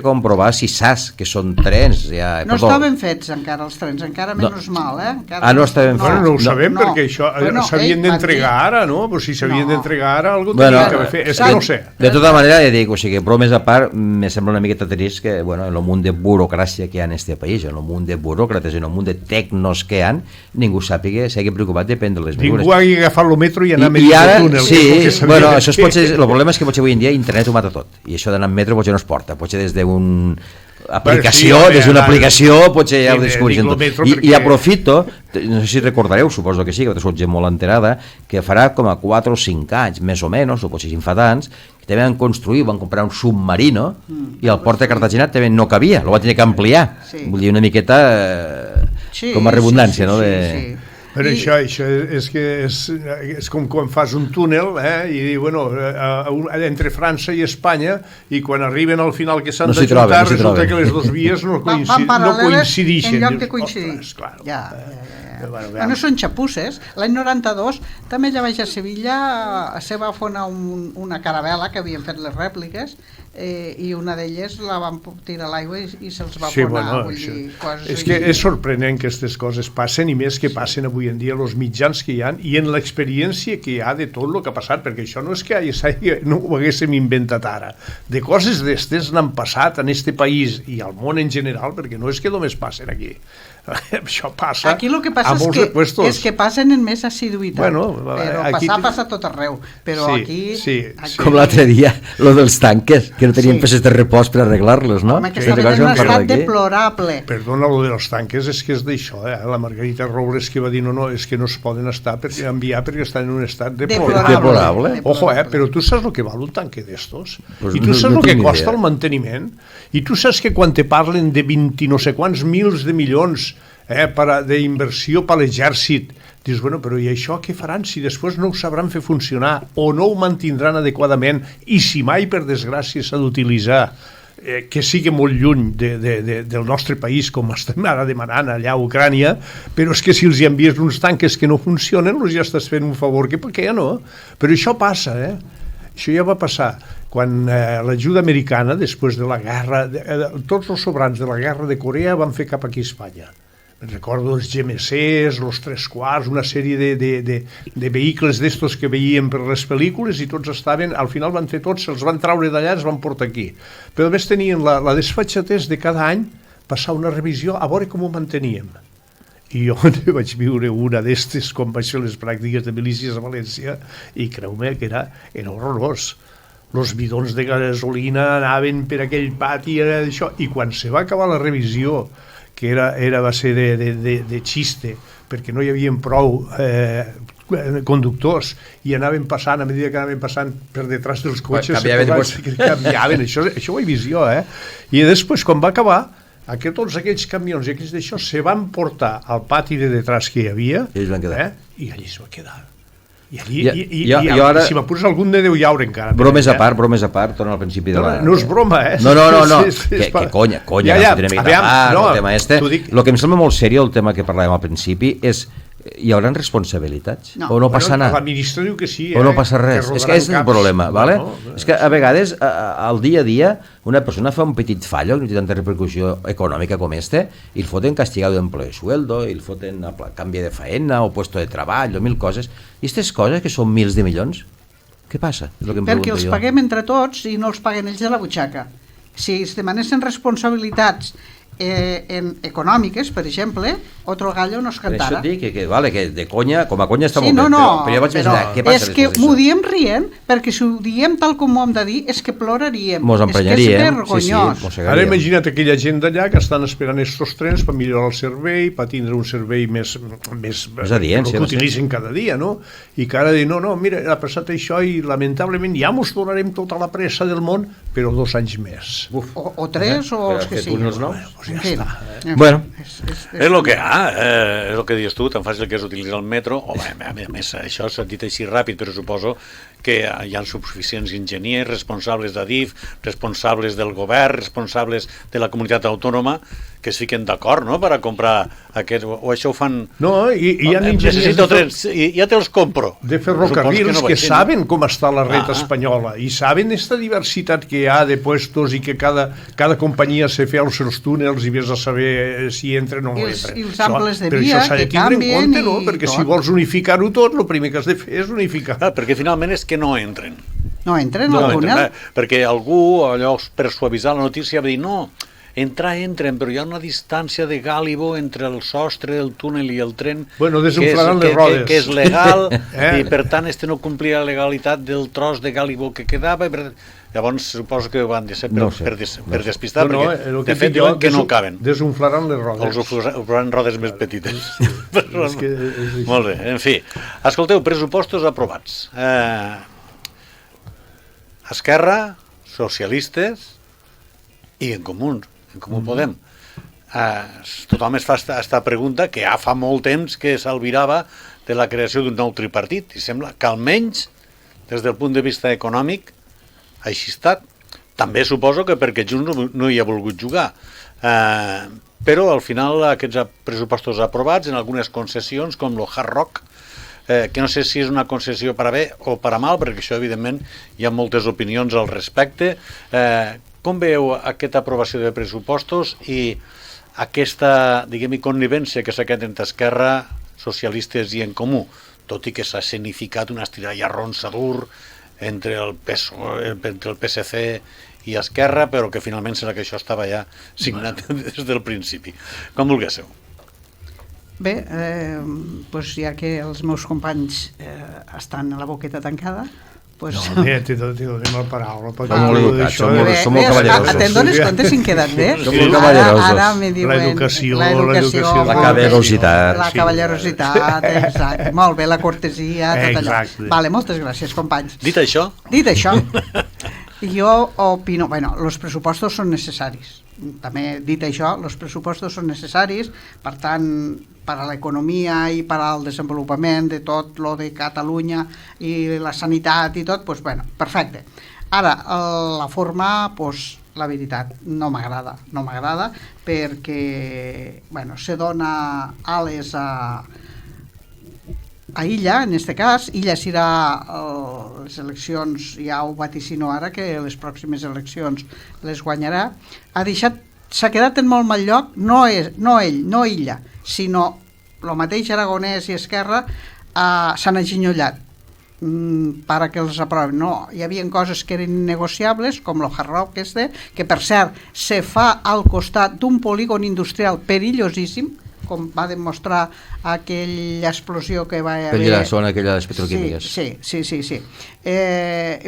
comprovar si saps que són trens. Ja, no estaven fets encara els trens, encara menys mal, encara no estaven fets. Bueno, no ho sabem, perquè això s'havien d'entregar ara, no? Però si s'havien d'entregar ara, algú tenia que haver fet. És que no ho sé. De tota manera, ja dic, o sigui, bromes a part, me sembla una miqueta trist que, bueno, en el munt de burocràcia que hi ha en este país, en el munt de buròcrates, en el munt de tecnos que hi ha, ningú sàpiga, s'hagi preocupat de prendre les mesures. Ningú hagi agafat el metro i anar a medir el túnel. Sí, bueno, això pot ser, el problema és que potser avui en dia internet ho mata tot, i això d'anar en metro potser no es porta, potser des d'una aplicació potser ja ho descobreixen tot. I aprofito, no sé si recordareu, suposo que sí, que sou gent molt enterada, que farà com a 4 o 5 anys, més o menys, o potser si en fa tants, que també van construir, van comprar un submarino i el port de Cartagena també no cabia, el va tenir que ampliar. Vull dir, una miqueta com a redundància, no? Però això és com quan fas un túnel i diu, bueno, entre França i Espanya, i quan arriben al final que s'han d'ajuntar, resulta que les dues vies no coincideixen. En lloc de coincidir. No són xapusses. L'any 92 també allà baix a Sevilla se va fonar una caravela que havien fet les rèpliques i una d'elles la van tirar a l'aigua i se'ls va fonar. És que és sorprenent que aquestes coses passen, i més que passen avui en dia els mitjans que hi ha i en l'experiència que hi ha de tot el que ha passat, perquè això no és que no ho haguéssim inventat ara. De coses d'estes n'han passat en este país i al món en general, perquè no és que només passen aquí. Això passa aquí el que passa és que passen en més assiduïtat, però passa tot arreu, però aquí... Com l'altre dia, lo dels tanques, que no tenien peces de repòs per arreglar-los, no? Home, que estaven en un estat deplorable. Perdona, lo dels tanques és que és d'això, la Margarita Robles que va dir no, és que no es poden enviar perquè estan en un estat deplorable. Ojo, però tu saps el que val un tanque d'estos? I tu saps el que costa el manteniment? I tu saps que quan te parlen de 20 no sé quants mils de milions d'inversió per l'exèrcit, dius, bueno, però i això què faran si després no ho sabran fer funcionar o no ho mantindran adequadament, i si mai per desgràcia s'ha d'utilitzar, que sigui molt lluny del nostre país, com estem ara demanant allà a Ucrània, però és que si els hi envies uns tanques que no funcionen, ja estàs fent un favor que ja no. Però això passa, això ja va passar quan l'ajuda americana, després de la guerra, tots els sobrants de la guerra de Corea van fer cap aquí a Espanya. Recordo els GMCs, els 3/4, una sèrie de vehicles d'estos que veiem per les pel·lícules, i tots estaven, al final van fer tots, se'ls van traure d'allà i els van portar aquí. Però a més tenien la desfatxatès de cada any passar una revisió a veure com ho manteníem. I jo vaig viure una d'estes quan vaig fer les pràctiques de milícies a València, i creu-me que era horrorós. Els bidons de gasolina anaven per aquell pati, i quan se va acabar la revisió, que va ser de xiste, perquè no hi havia prou conductors, i anaven passant, a mesura que anaven passant per detrás dels cotxes, canviaven, això ho he vist jo, i després, quan va acabar, tots aquells camions i aquells d'això se van portar al pati de detrás que hi havia, i allí es va quedar. I ara, si m'apures algun de deu llaure encara. Bromes a part, torna al principi de la... No és broma, No, que conya, el que em sembla molt seriós, el tema que parlàvem al principi, és hi haurà responsabilitats? O no passa res? L'administració diu que sí. O no passa res? És que és un problema, ¿vale? És que a vegades, al dia a dia, una persona fa un petit fallo, que no té tanta repercussió econòmica com este, i el foten castigado de empleo de sueldo, i el foten a canvi de faena, o puesto de treball, o 1000 coses. I aquestes coses, que són mils de milions, què passa? Perquè els paguem entre tots i no els paguen ells de la butxaca. Si es demanessin responsabilitats econòmiques, per exemple, otro gallo no es cantara. Per això et dic que de conya, com a conya està molt bé, però jo vaig pensar, què passa? És que m'ho diem rient, perquè si ho diem tal com ho hem de dir, és que ploraríem. Mos emprenyaríem. És que és vergonyós. Ara imagina't aquella gent d'allà que estan esperant estos trens per millorar el servei, per tindre un servei més que utilitzen cada dia, no? I que ara diuen, no, mira, ha passat això i lamentablement ja mos donarem tota la pressa del món, però 2 anys més. O 3, o els que siguin. ja està. Bueno, és el que hi ha, és el que dius tu, tan fàcil que és utilitzar el metro. A més, això s'ha dit així ràpid, però suposo que hi ha suficients enginyers, responsables d'Adif, responsables del govern, responsables de la comunitat autònoma, que es fiquen d'acord, no?, per a comprar aquests... O això ho fan... No, i hi ha enginyers... Ja te'ls compro. De ferrocarrils que saben com està la red espanyola i saben aquesta diversitat que hi ha de puestos i que cada companyia se fa els seus túnels i vés a saber si entren o no entren. I els amples de via que canvien... No? Perquè si vols unificar-ho tot, el primer que has de fer és unificar. Perquè finalment és que no entren. No entren al túnel? Perquè algú, allò, per suavitzar la notícia, va dir, no, entren, però hi ha una distància de gàlibo entre el sostre del túnel i el tren que és legal i per tant no complia la legalitat del tros de gàlibo que quedava. Llavors suposo que ho van dir per despistar, perquè de fet diuen que no caben. Desunflaran les rodes. Els oferan rodes més petites. Molt bé, en fi. Escolteu, pressupostos aprovats. Esquerra, socialistes i en Comú Podem. Tothom es fa aquesta pregunta que ja fa molt temps que s'albirava de la creació d'un nou tripartit i sembla que almenys des del punt de vista econòmic així ha estat. També suposo que perquè Junts no hi ha volgut jugar, però al final aquests pressupostos aprovats en algunes concessions com el Hard Rock, que no sé si és una concessió per a bé o per a mal, perquè això evidentment hi ha moltes opinions al respecte. Com veieu aquesta aprovació de pressupostos i aquesta, diguem-hi, connivència que s'ha quedat entre Esquerra, socialistes i en Comú, tot i que s'ha escenificat una estiralla ronsadur entre el PSC i Esquerra, però que finalment serà que això estava ja signat des del principi. Com vulguéssiu. Bé, doncs ja que els meus companys estan a la boqueta tancada, pues... No, te donem la paraula. Som molt cavallerosos. Te'n dones compte si han quedat bé? Som molt cavallerosos. Ara me diuen... L'educació, la cavallerositat. La cavallerositat, exacte. Molt bé, la cortesia, tot allò. Vale, moltes gràcies, companys. Dit això, jo opino... Bueno, els pressupostos són necessaris. També, dit això, els pressupostos són necessaris, per tant, per a l'economia i per al desenvolupament de tot lo de Catalunya i la sanitat i tot, doncs, bueno, perfecte. Ara, la forma, doncs, la veritat, no m'agrada perquè, bueno, se dona ales a Illa, en este cas. Illa serà les eleccions, ja ho vaticino ara, que les pròximes eleccions les guanyarà. S'ha quedat en molt mal lloc, no Illa, sinó el mateix Aragonès i Esquerra s'han aginyollat para que els aprovin. No, hi havia coses que eren innegociables, com el Hard Rock que per cert se fa al costat d'un polígon industrial perillosíssim, com va demostrar aquella explosió que va haver... La zona aquella de les petroquímiques. Sí.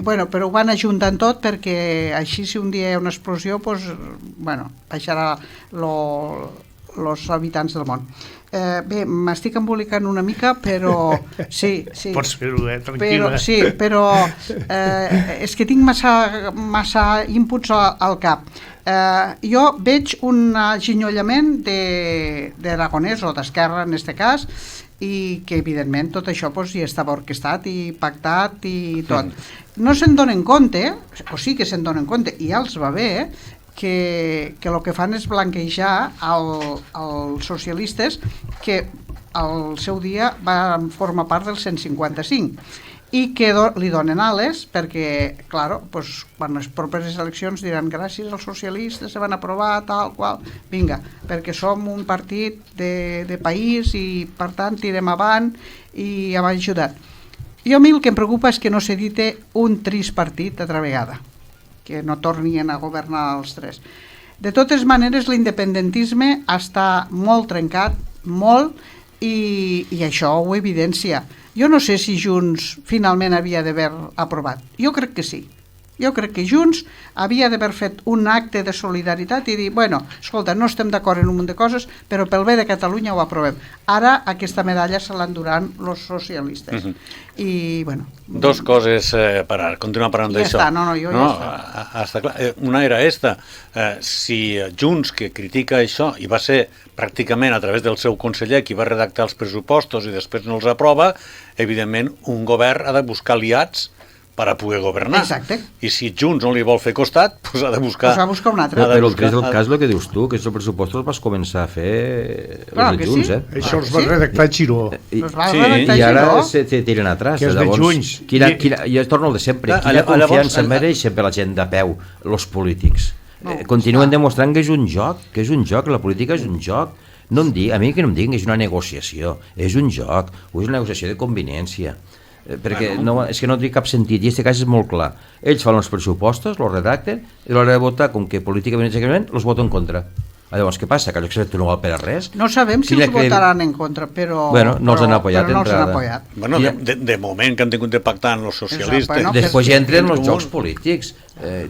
Bueno, però ho van ajuntant tot perquè així si un dia hi ha una explosió, doncs, bueno, baixarà els habitants del món. Bé, m'estic embolicant una mica, però sí. Pots fer-ho, tranquil·la. Però és que tinc massa inputs al cap. Jo veig un aginollament d'Aragonès o d'Esquerra en aquest cas, i que evidentment tot això hi estava orquestat i pactat i tot. No se'n donen compte, o sí que se'n donen compte, i ja els va bé, que el que fan és blanquejar als socialistes que al seu dia van formar part del 155 i que li donen ales perquè, clar, quan les properes eleccions diran gràcies als socialistes se van aprovar tal qual, vinga, perquè som un partit de país i per tant tirem avant i hem ajudat. Jo a mi el que em preocupa és que no s'edite un tripartit altra vegada, que no tornin a governar els tres. De totes maneres, l'independentisme està molt trencat, molt, i això ho evidencia. Jo no sé si Junts finalment havia d'haver aprovat. Jo crec que sí. Jo crec que Junts havia d'haver fet un acte de solidaritat i dir, bueno, escolta, no estem d'acord en un munt de coses, però pel bé de Catalunya ho aprovem. Ara aquesta medalla se l'enduran els socialistes. I, bueno... Dos coses per continuar parlant d'això. Ja està, ja està clar. Una era esta. Si Junts, que critica això, i va ser pràcticament a través del seu conseller qui va redactar els pressupostos i després no els aprova, evidentment un govern ha de buscar aliats per a poder governar. Exacte. I si Junts no li vol fer costat, doncs ha de buscar... Pues ha de buscar un altre. Però el que és el cas, el que dius tu, que és el pressupost els vas començar a fer els de Junts, Això els va redactar Xiró. I ara se tiren atrás. Que és de Junts. Jo torno al de sempre. Quina confiança mereix sempre la gent de peu, els polítics? Continuen demostrant que és un joc, la política és un joc. No em digui, a mi que no em diguin que és una negociació, és un joc, o és una negociació de conveniència. Perquè és que no té cap sentit, i en aquest cas és molt clar. Ells fan els pressupostos, els redacten, i a l'hora de votar, com que políticament els voten en contra. Llavors, què passa? Que allò que no val per a res? No sabem si els votaran en contra, però... Bueno, no els han apoyat d'entrada. Bueno, de moment que han tingut de pactar amb els socialistes. Després ja entren els jocs polítics.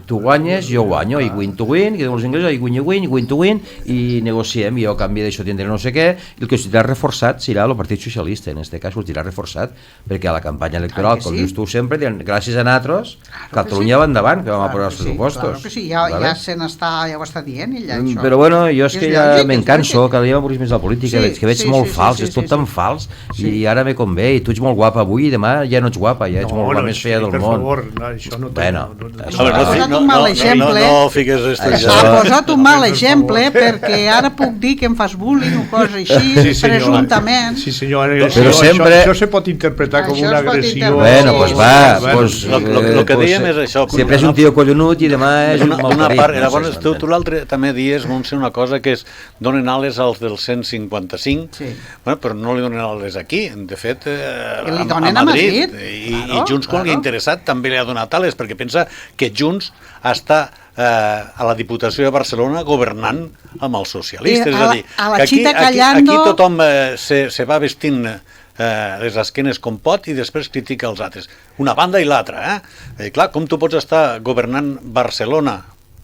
Tu guanyes, jo guanyo, i win to win, que diuen els inglesos, i win to win, i negociem, i jo a canvi d'això tindré no sé què, i el que sortirà reforçat serà el Partit Socialista, en aquest cas sortirà reforçat, perquè a la campanya electoral, com dius tu sempre, diuen, gràcies a nosaltres, Catalunya va endavant, que vam aprovar els pressupostos. Claro que sí, ja ho està dient ella, això. Però bueno, jo és que ja me'n canso, cada dia m'avorrís més la política, que veig molt fals, és tot tan fals, i ara me convé, i tu ets molt guapa avui, i demà ja no ets guapa, ja ets molt la més fea del món. Per favor, això no té... Ha posat un mal exemple. No fiques esto. Ha posat un mal exemple perquè ara puc dir que em fas bullying o cosa així, presumptament. Sí, senyor. Però sempre... Això se pot interpretar com una agressió. Bueno, pues va. El que dèiem és això. Sempre és un tio collonut i demà és un malparit. Llavors, tu l'altre també dies, Montse, una cosa que és donen ales als del 155, però no li donen ales aquí. De fet, a Madrid. I Junts, quan li ha interessat, també li ha donat ales, perquè pensa que Junts està a la Diputació de Barcelona governant amb els socialistes. És a dir, que aquí tothom se va vestint les esquenes com pot i després critica els altres. Una banda i l'altra. Clar, com tu pots estar governant Barcelona,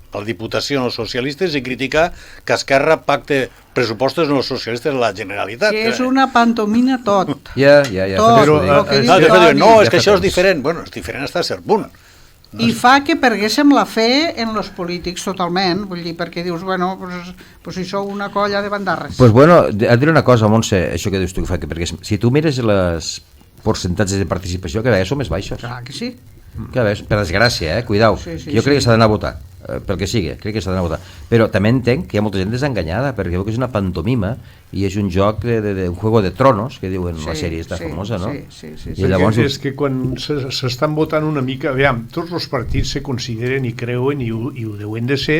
a la Diputació amb els socialistes, i criticar que Esquerra pacte pressupostos amb els socialistes de la Generalitat? Que és una pantomina tot. Ja. No, és que això és diferent. Bueno, és diferent fins a cert punt. I fa que perguéssim la fe en els polítics totalment, vull dir, perquè dius, bueno, pues si sou una colla de bandarres. Pues bueno, et diré una cosa, Montse, això que dius tu, que fa que perguéssim. Si tu mires les percentatges de participació, que són més baixos. Clar que sí. Per desgràcia, cuidao. Jo crec que s'ha d'anar a votar, pel que sigui, crec que s'ha d'anar a votar. Però també entenc que hi ha molta gent desenganyada, perquè veu que és una pantomima i és un joc de un juego de tronos, que diuen la sèrie està famosa, no? Sí. I llavors... És que quan s'estan votant una mica, aviam, tots els partits se consideren i creuen, i ho deuen de ser,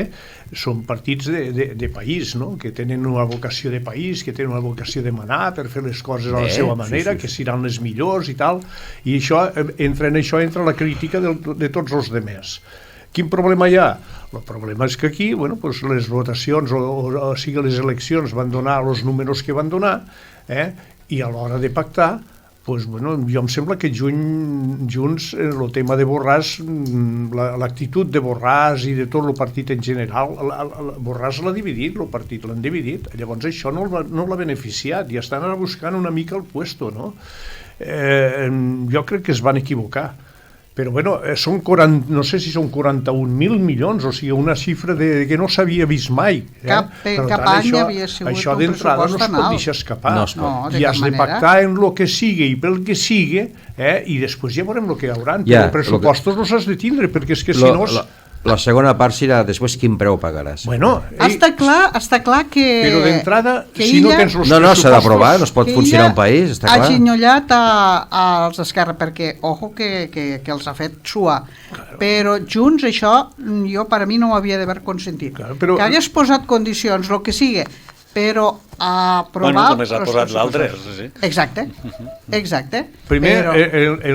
són partits de país, no? Que tenen una vocació de país, que tenen una vocació de manar per fer les coses a la seva manera, que seran les millors i tal, i entra la crítica de tots els demés. Quin problema hi ha? El problema és que aquí, bueno, pues les votacions o sigui les eleccions van donar els números que van donar, i a l'hora de pactar, pues, bueno, jo em sembla que Junts, el tema de Borràs, l'actitud de Borràs i de tot el partit en general, Borràs l'ha dividit, el partit l'han dividit, llavors això no l'ha beneficiat i estan ara buscant una mica el puesto, no? Jo crec que es van equivocar. Però bueno, no sé si són 41.000 milions, o sigui, una xifra que no s'havia vist mai. Cap any havia sigut això un d'entrada no es pot deixar escapar. I has de pactar en el que sigui i pel que sigui, i després ja veurem el que hi haurà. Però els pressupostos no s'has de tindre, perquè és que si no... La segona part serà després quin preu pagaràs. Bueno, està clar que... Però d'entrada, si no tens els pressupostos... No, s'ha d'aprovar, no es pot funcionar un país, està clar. Ha ginyollat als d'Esquerra, perquè, ojo, que els ha fet suar. Però Junts, això, jo per a mi no ho havia d'haver consentit. Que hagués posat condicions, el que sigui, però aprovar... Bueno, només ha posat l'altre. Exacte. Primer,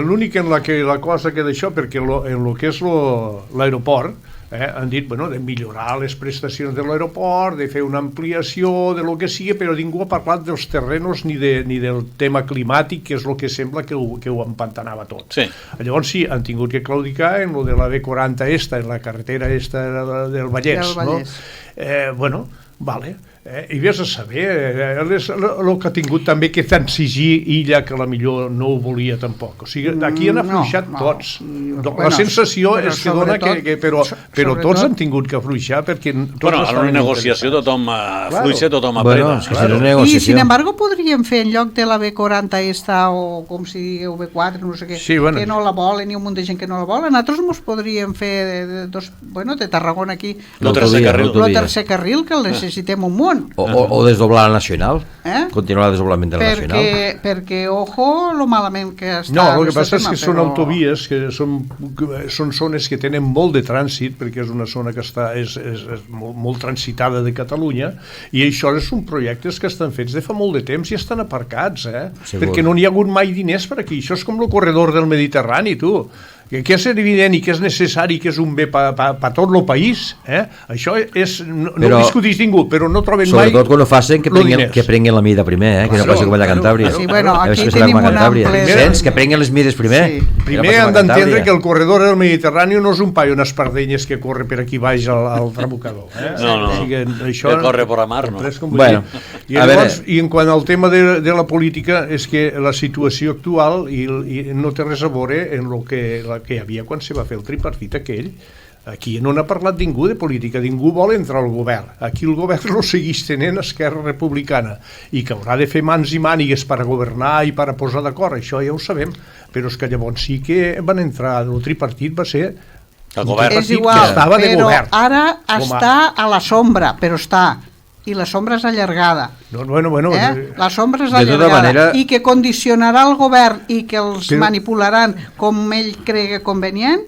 l'únic en la cosa que d'això, perquè en el que és l'aeroport, Han dit, de millorar les prestacions de l'aeroport, de fer una ampliació, de lo que sigui, però ningú ha parlat dels terrenos ni del tema climàtic, que és el que sembla que ho empantanava tot. Sí. Llavors sí, han tingut que claudicar en lo de la B40 en la carretera del Vallès, no? Vale. I vés a saber el que ha tingut també que t'exigir Illa, que la millor no ho volia tampoc, o sigui, aquí han afluixat tots. La sensació és que dona que però tots han tingut que afluixar perquè a una negociació tothom afluixa, tothom apreta. I sin embargo podríem fer en lloc de la B40 esta o com si digueu B4, no sé què, que no la volen i un munt de gent que no la volen, nosaltres mos podríem fer de Tarragona aquí el tercer carril, que el necessitem un munt. O desdoblar la nacional, continuar el desdoblament de la nacional. Perquè, ojo, lo malament que està. No, el que passa és que són autovies, que són zones que tenen molt de trànsit, perquè és una zona que és molt transitada de Catalunya, i això són projectes que estan fets de fa molt de temps i estan aparcats, perquè no n'hi ha hagut mai diners per aquí. Això és com el corredor del Mediterrani, tu. Que és evident i que és necessari, que és un bé per tot el país, això no ho discutís ningú, però no troben mai sobretot quan ho facin que prenguin la mida primer, que no passi com allà a Cantàbria. Sí, bueno, aquí tenim un ample... Que prenguin les mides primer. Primer han d'entendre que el corredor del Mediterrani no és un paio, unes pardenyes que corre per aquí baix al trabucador. No, que corre per la mar, no. I en quant al tema de la política, és que la situació actual no té res a veure en el que hi havia quan se va fer el tripartit aquell. Aquí no n'ha parlat ningú de política, ningú vol entrar al govern. Aquí el govern no segueix tenint Esquerra Republicana i que haurà de fer mans i mànigues per a governar i per a posar d'acord, això ja ho sabem, però és que llavors sí que van entrar, el tripartit va ser el govern. És igual, però ara està a la sombra, però està, i la sombra és allargada. La sombra és allargada i que condicionarà el govern i que els manipularan com ell cregui convenient.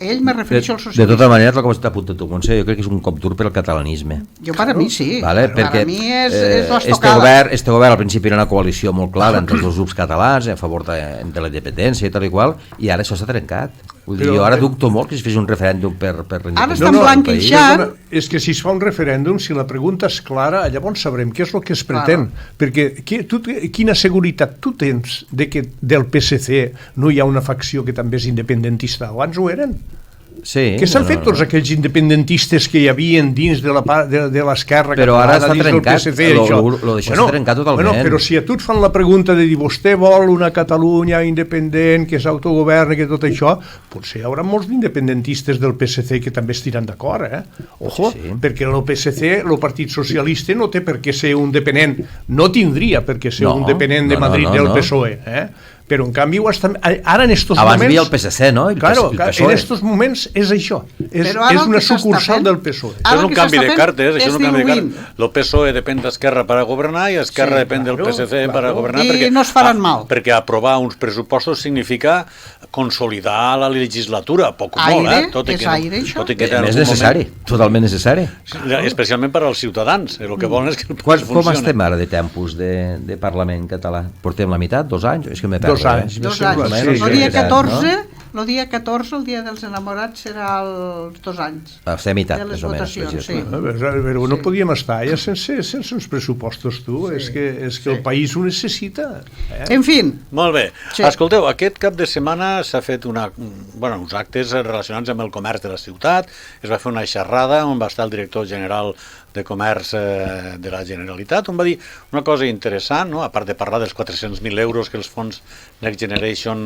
Ell me refereixo al socialisme. De tota manera, el que m'està apuntant tu, Montse, jo crec que és un cop dur per al catalanisme. Jo per a mi sí, per a mi és l'estocada. Este govern al principi era una coalició molt clara entre els grups catalans a favor de la independència i tal i qual, i ara això s'ha trencat. Vull dir, jo ara dubto molt que es fes un referèndum per ara estan blanquejant. És que si es fa un referèndum, si la pregunta és clara, llavors sabrem què és el que es pretén, perquè quina seguretat tu tens de que del PSC no hi ha una facció que també és independentista? Abans ho eren. Què s'han fet tots aquells independentistes que hi havien dins de l'esquerra però ara està trencat, això s'ha trencat totalment. Però si a tu et fan la pregunta de dir vostè vol una Catalunya independent que s'autogoverni, que tot això, potser hi haurà molts independentistes del PSC que també estiran d'acord, ojo, perquè el PSC, el Partit Socialista, no té per què ser un depenent, no tindria per què ser un depenent de Madrid del PSOE, però en canvi ara en estos abans moments havia el PSC, no? Claro, en estos moments és això, és una sucursal del PSOE. És un canvi de cartes, el PSOE depèn d'Esquerra per a governar i Esquerra depèn del PSC per a governar, i no es faran mal, perquè aprovar uns pressupostos significa consolidar la legislatura, poc o molt, tot i que és necessari, totalment necessari, especialment per als ciutadans. El que volen és que el país funcioni. Com estem ara de tempos de Parlament català? Portem la meitat, 2 anys? És que m'he perdut. 2 anys. El dia 14, el dia dels enamorats, serà els 2 anys. Ser a meitat, més o menys. Però no podíem estar ja sense uns pressupostos, tu. És que el país ho necessita. En fi. Molt bé. Escolteu, aquest cap de setmana s'ha fet uns actes relacionats amb el comerç de la ciutat. Es va fer una xerrada on va estar el director general de Comerç de la Generalitat, on va dir una cosa interessant, no? A part de parlar dels 400.000 euros que els fons Next Generation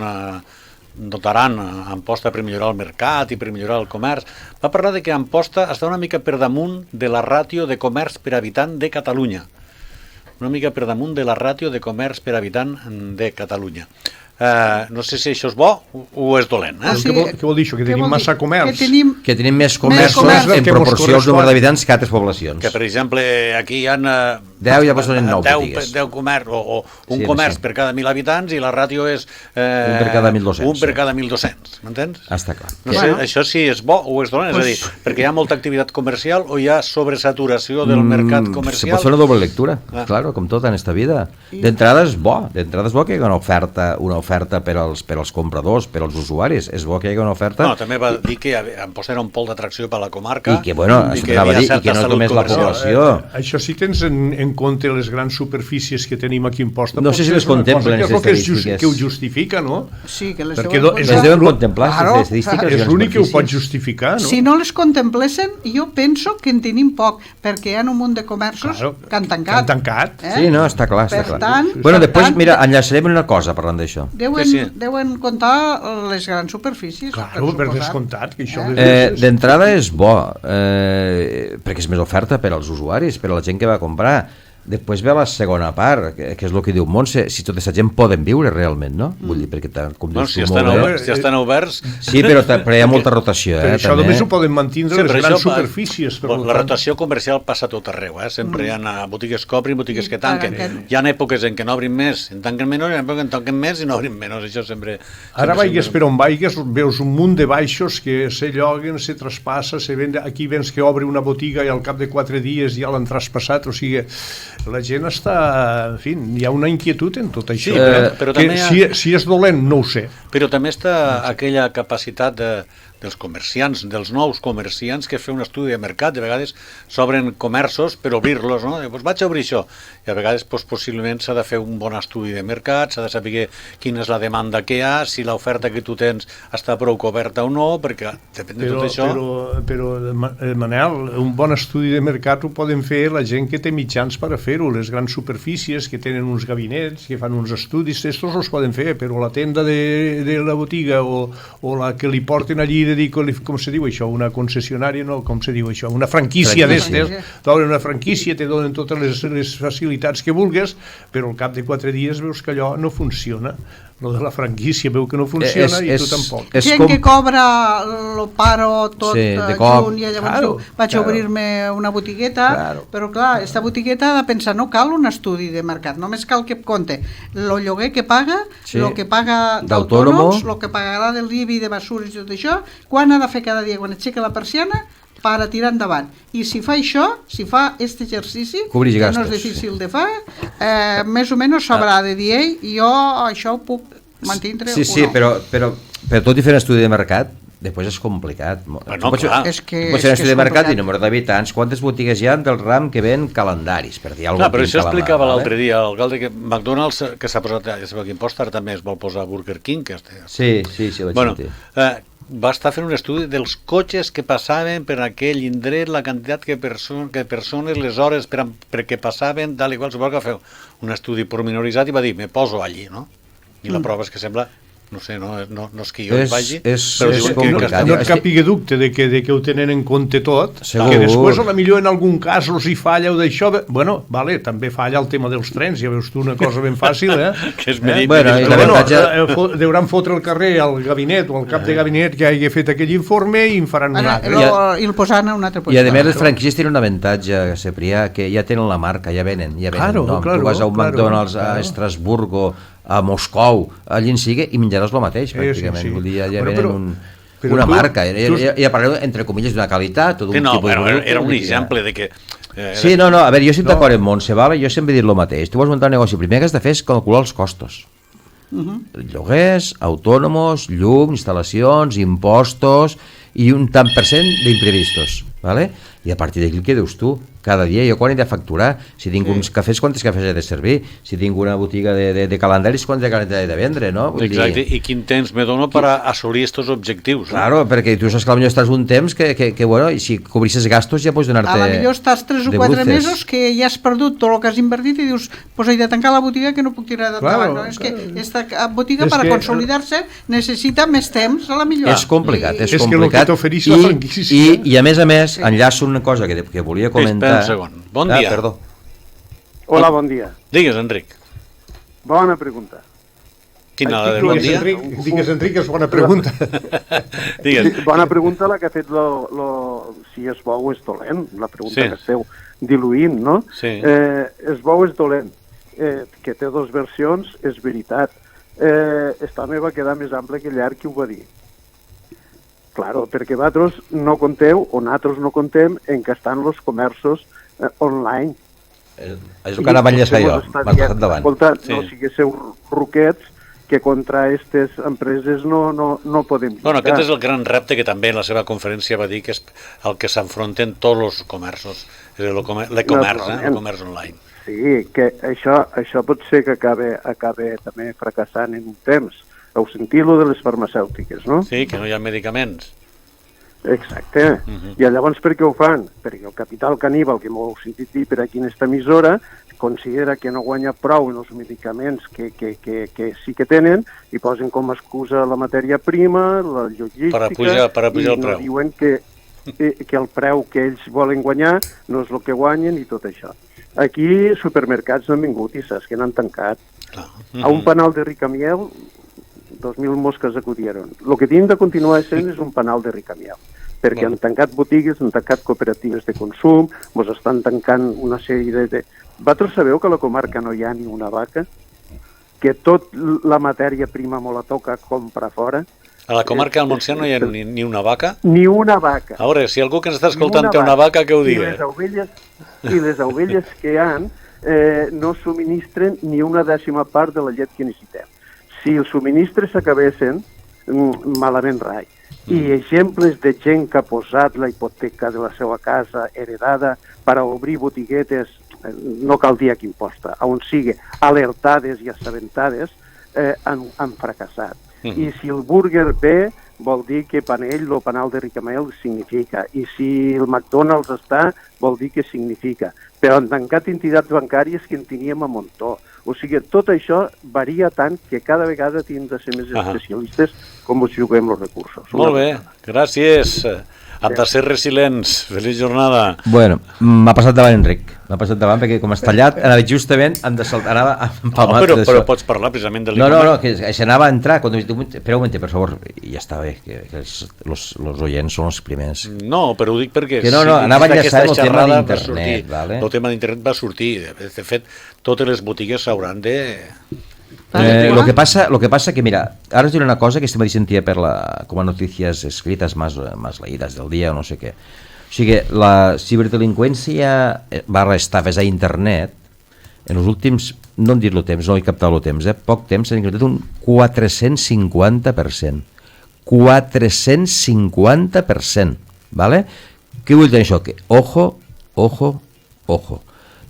dotaran a Amposta per millorar el mercat i per millorar el comerç, va parlar de que Amposta està una mica per damunt de la ràtio de comerç per habitant de Catalunya. Una mica per damunt de la ràtio de comerç per habitant de Catalunya. No sé si això és bo o és dolent. Què vol dir això? Que tenim massa comerç? Que tenim més comerç en proporció als números d'habitants que altres poblacions. Que, per exemple, aquí hi ha 10 ja posen 9 botigues. 10 comerç, o un comerç per cada 1.000 habitants, i la ràtio és... un per cada 1.200. Un per cada 1.200, m'entens? Està clar. No sé, això sí és bo o és dolent, és a dir, perquè hi ha molta activitat comercial o hi ha sobresaturació del mercat comercial. Se pot fer una doble lectura, claro, com tot en esta vida. D'entrada és bo que hi hagi una oferta per als compradors, per als usuaris. És bo que hi hagi una oferta. No, també va dir que em posarà un pol d'atracció per la comarca. I que, bueno, i que no només la població. Això sí tens en compte les grans superfícies que tenim aquí en Posta. No sé si les contemplen les estadístiques. Que ho justifica, no? Sí, que les deuen contemplar, les estadístiques. És l'únic que ho pot justificar, no? Si no les contemplessin, jo penso que en tenim poc, perquè hi ha un munt de comerços que han tancat. Sí, no, està clar. Bueno, després, mira, enllaçarem una cosa parlant d'això. Deuen comptar les grans superfícies. Claro, per descomptat. D'entrada és bo, perquè és més oferta per als usuaris, per a la gent que va comprar. Després ve la segona part, que és el que diu Montse, si tota aquesta gent poden viure realment, no? Vull dir, perquè com dius tu molt bé... Si estan oberts... Sí, però hi ha molta rotació, però això només ho poden mantindre les grans superfícies. La rotació comercial passa tot arreu, sempre hi ha botigues que obrin, botigues que tanquen. Hi ha èpoques en què n'obrin més, en tanquen menys, hi ha èpoques en què en tanquen més i n'obrin menys, això sempre... Ara vaigues per on vaigues, veus un munt de baixos que se lloguen, se traspassa, se vende, aquí vens que obre una botiga i al cap de 4 dies ja l'han traspassat, o sigui... La gent està... En fi, hi ha una inquietud en tot això. Però també si és dolent, no ho sé. Però també està aquella capacitat dels comerciants, dels nous comerciants, que fer un estudi de mercat. De vegades s'obren comerços per obrir-los, no? Doncs vaig a obrir això. I a vegades possiblement s'ha de fer un bon estudi de mercat, s'ha de saber quina és la demanda que hi ha, si l'oferta que tu tens està prou coberta o no, perquè depèn de tot això. Però, Manel, un bon estudi de mercat ho poden fer la gent que té mitjans per a fer-ho, les grans superfícies que tenen uns gabinets, que fan uns estudis, estos els poden fer, però la tenda de la botiga o la que li porten allí com se diu això, una concessionària, no, com se diu això, una franquícia d'estes, t'obren una franquícia, te donen totes les facilitats que vulgues, però al cap de 4 dies veus que allò no funciona. Lo de la franquícia veu que no funciona i tu tampoc. Gent que cobra lo paro tot junt i llavors vaig a obrir-me una botigueta, però clar, esta botigueta ha de pensar, no cal un estudi de mercat, només cal que compte el lloguer que paga, el que paga d'autònoms, el que pagarà del IBI, de basures i tot això, quan ha de fer cada dia, quan aixeca la persiana, per a tirar endavant. I si fa això, si fa aquest exercici, que no és difícil de fer, més o menys sabrà de dir, jo això ho puc mantindre o no. Sí, però tot i fer un estudi de mercat, després és complicat. Pots fer un estudi de mercat i número d'habitants, quantes botigues hi ha del ram que ven calendaris, per dir alguna cosa. Però això explicava l'altre dia l'alcalde, que McDonald's, que s'ha posat, ja sabeu quin post, ara també es vol posar Burger King. Sí, ho vaig sentir. Va estar fent un estudi dels cotxes que passaven per aquell indret, la quantitat que persones, les hores perquè passaven, tal i qual, suposo que feu un estudi pormenoritzat i va dir, me poso allí, no? I la prova és que sembla... No sé, no és que jo hi vagi, però diuen que no et capigui dubte de que ho tenen en compte tot, que després a la millor en algun cas els hi falla o d'això, bueno, vale, també falla el tema dels trens, ja veus tu una cosa ben fàcil, que és deuran fotre al carrer al gabinet o al cap de gabinet que hagi fet aquell informe i en faran un altre. I el posaran a un altre posició. I a més les franquícies tenen un avantatge, Cebrià, que ja tenen la marca, ja venen nom. Tu vas a un McDonald's a Estrasburgo, a Moscou, allí en sigui, i menjaràs el mateix, pràcticament. Sí. Vull dir, ja venen una marca, ja parleu, entre comilles, d'una qualitat. Era un exemple de que... Sí, no, a veure, jo estic d'acord amb Montse, jo sempre he dit el mateix. Tu vols muntar un negoci, el primer que has de fer és calcular els costos. Lloguers, autònoms, llum, instal·lacions, impostos i un tant per cent d'imprevistos, ¿vale? I a partir d'aquí què dius tu? Cada dia jo quan he de facturar, si tinc uns cafès, quantes cafès he de servir, si tinc una botiga de calendaris, quantes calendaris he de vendre, no? Exacte, i quin temps me dono per assolir aquests objectius. Claro, perquè tu saps que potser estàs un temps que bueno, i si cobrisses gastos ja pots donar-te... A la millor estàs 3 o 4 mesos que ja has perdut tot el que has invertit i dius, pues he de tancar la botiga que no puc tirar endavant, no? És que esta botiga per a consolidar-se necessita més temps, a la millor. És complicat, és complicat. I a més, enllaço una cosa que volia comentar. Un segon. Bon dia. Hola, bon dia. Digues, Enric. Bona pregunta. Quina, la de bon dia? Digues, Enric, és bona pregunta. Bona pregunta la que ha fet si es bou és dolent, la pregunta que esteu diluint, no? Sí. Es bou és dolent, que té dues versions, és veritat. Esta me va quedar més ample que llarg que ho va dir. Claro, perquè vosaltres no conteu, o nosaltres no contem, en què estan els comerços online. És el que anava a enllaçar jo, m'has passat davant. Escolta, no siguéssiu ruquets, que contra aquestes empreses no podem lluitar. Bueno, aquest és el gran repte que també en la seva conferència va dir que és el que s'enfronten tots els comerços, és l'e-comerç, el comerç online. Sí, que això pot ser que acabe també fracassant en un temps. Heu sentit lo de les farmacèutiques, no? Sí, que no hi ha medicaments. Exacte. I llavors per què ho fan? Perquè el capital caníbal, que m'ho heu sentit dir per aquí en esta emissora, considera que no guanya prou en els medicaments que sí que tenen i posen com a excusa la matèria prima, la logística... Per pujar el preu. I diuen que el preu que ells volen guanyar no és el que guanyen i tot això. Aquí supermercats no han vingut i saps que n'han tancat. A un panal de ricamiel 2.000 mosques acudieron. Lo que tienen de continuar sent és un panal de ricamiel, perquè han tancat botigues, han tancat cooperatives de consum, ens estan tancant una sèrie de... Vosaltres sabeu que a la comarca no hi ha ni una vaca? Que tot la matèria prima me la toca comprar fora? A la comarca del Montsià no hi ha ni una vaca? Ni una vaca. A veure, si algú que ens està escoltant té una vaca, que ho digui. I les ovelles que hi ha no subministren ni una dècima part de la llet que necessitem. Si els subministres s'acabessin, malament rai. I exemples de gent que ha posat la hipoteca de la seva casa heredada per a obrir botiguetes, no cal dir a quin posta, on sigui, alertades i assabentades, han fracassat. I si el burger ve, vol dir que panell o panal de ricamel significa. I si el McDonald's està, vol dir que significa. Però han tancat entitats bancàries que en teníem a muntó. O sigui, tot això varia tant que cada vegada hem de ser més especialistes com ens juguem els recursos. Molt bé, gràcies. Hem de ser resilients. Feliç jornada. Bueno, m'ha passat davant Enric. M'ha passat davant perquè com has tallat, anava justament, anava empalmat. Però pots parlar precisament de l'e-comerç. No, que s'anava a entrar. Espera un moment, per favor. Ja està bé, que els oients són els primers. No, però ho dic perquè... Que no, anava a enllaçar el tema d'internet. El tema d'internet va sortir. De fet, totes les botigues s'hauran de... Lo que pasa que, mira, ahora os diré una cosa que este me sentía como noticias escritas más leídas del día o no sé què. O sigui, la ciberdelinqüència /estafes a internet en els últims, no hem dit el temps, no he captat el temps, poc temps, s'ha incrementat un 450%. 450%, ¿vale? Què vull dir això? Que, ojo,